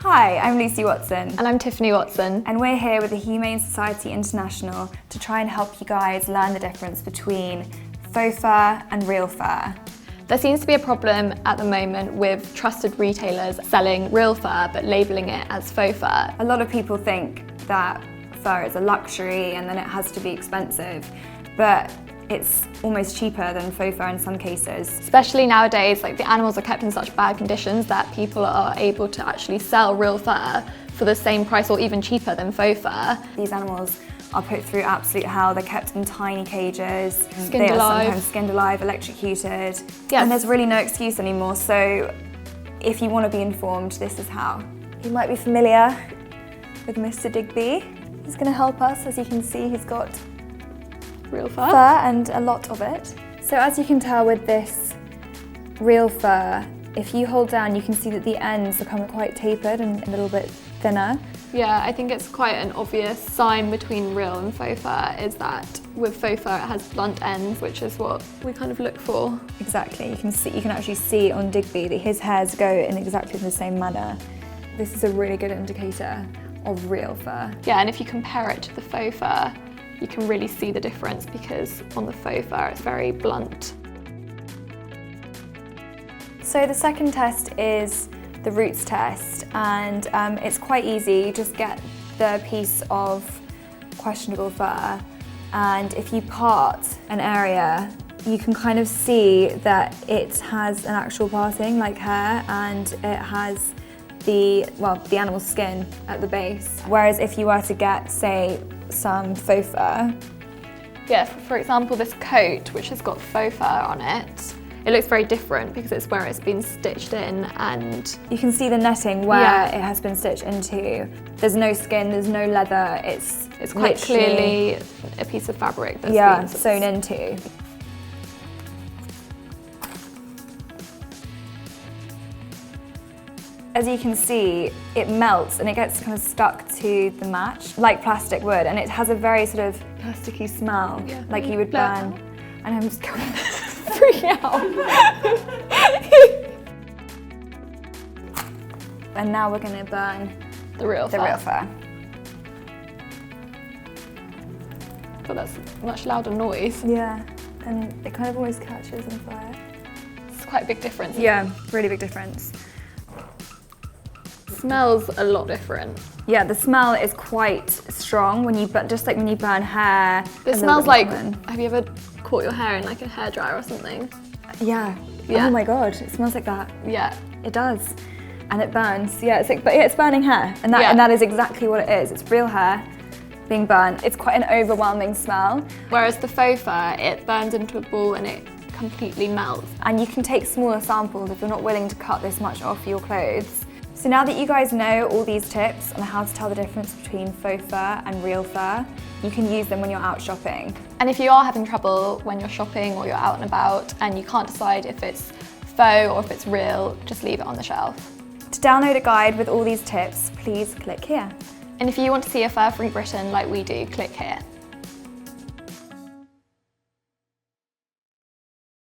Hi, I'm Lucy Watson. And I'm Tiffany Watson. And we're here with the Humane Society International to try and help you guys learn the difference between faux fur and real fur. There seems to be a problem at the moment with trusted retailers selling real fur but labelling it as faux fur. A lot of people think that fur is a luxury and then it has to be expensive, but it's almost cheaper than faux fur in some cases. Especially nowadays, the animals are kept in such bad conditions that people are able to actually sell real fur for the same price or even cheaper than faux fur. These animals are put through absolute hell. They're kept in tiny cages. Skinned they alive. are sometimes skinned alive, electrocuted. Yes. And there's really no excuse anymore. So if you want to be informed, this is how. You might be familiar with Mr. Digby. He's going to help us. As you can see, he's got Real fur? Fur and a lot of it. So as you can tell with this real fur, if you hold down, you can see that the ends become quite tapered and a little bit thinner. Yeah, I think it's quite an obvious sign between real and faux fur is that with faux fur it has blunt ends, which is what we kind of look for. Exactly, you can actually see on Digby that his hairs go in exactly the same manner. This is a really good indicator of real fur. Yeah, and if you compare it to the faux fur, you can really see the difference because on the faux fur it's very blunt. So the second test is the roots test, and it's quite easy. You just get the piece of questionable fur, and if you part an area, you can kind of see that it has an actual parting like hair, and it has the animal's skin at the base. Whereas if you were to get, say, some faux fur. Yeah, for example, this coat, which has got faux fur on it, it looks very different because it's where it's been stitched in, and you can see the netting where it has been stitched into. There's no skin, there's no leather, it's quite clearly a piece of fabric that's been sewn into. As you can see, it melts and it gets kind of stuck to the match, like plastic would, and it has a very sort of plasticky smell, like you would burn. And I'm just freaking out. And now we're going to burn the real fur. But that's a much louder noise. Yeah, and it kind of always catches on fire. It's quite a big difference. Yeah, really big difference. Smells a lot different. Yeah, the smell is quite strong when you just like when you burn hair. It smells like, have you ever caught your hair in like a hairdryer or something? Yeah. Oh my god, it smells like that. Yeah. It does. And it burns. Yeah, it's burning hair. And that is exactly what it is. It's real hair being burnt. It's quite an overwhelming smell. Whereas the faux fur, it burns into a ball and it completely melts. And you can take smaller samples if you're not willing to cut this much off your clothes. So now that you guys know all these tips on how to tell the difference between faux fur and real fur, you can use them when you're out shopping. And if you are having trouble when you're shopping or you're out and about and you can't decide if it's faux or if it's real, just leave it on the shelf. To download a guide with all these tips, please click here. And if you want to see a fur-free Britain like we do, click here.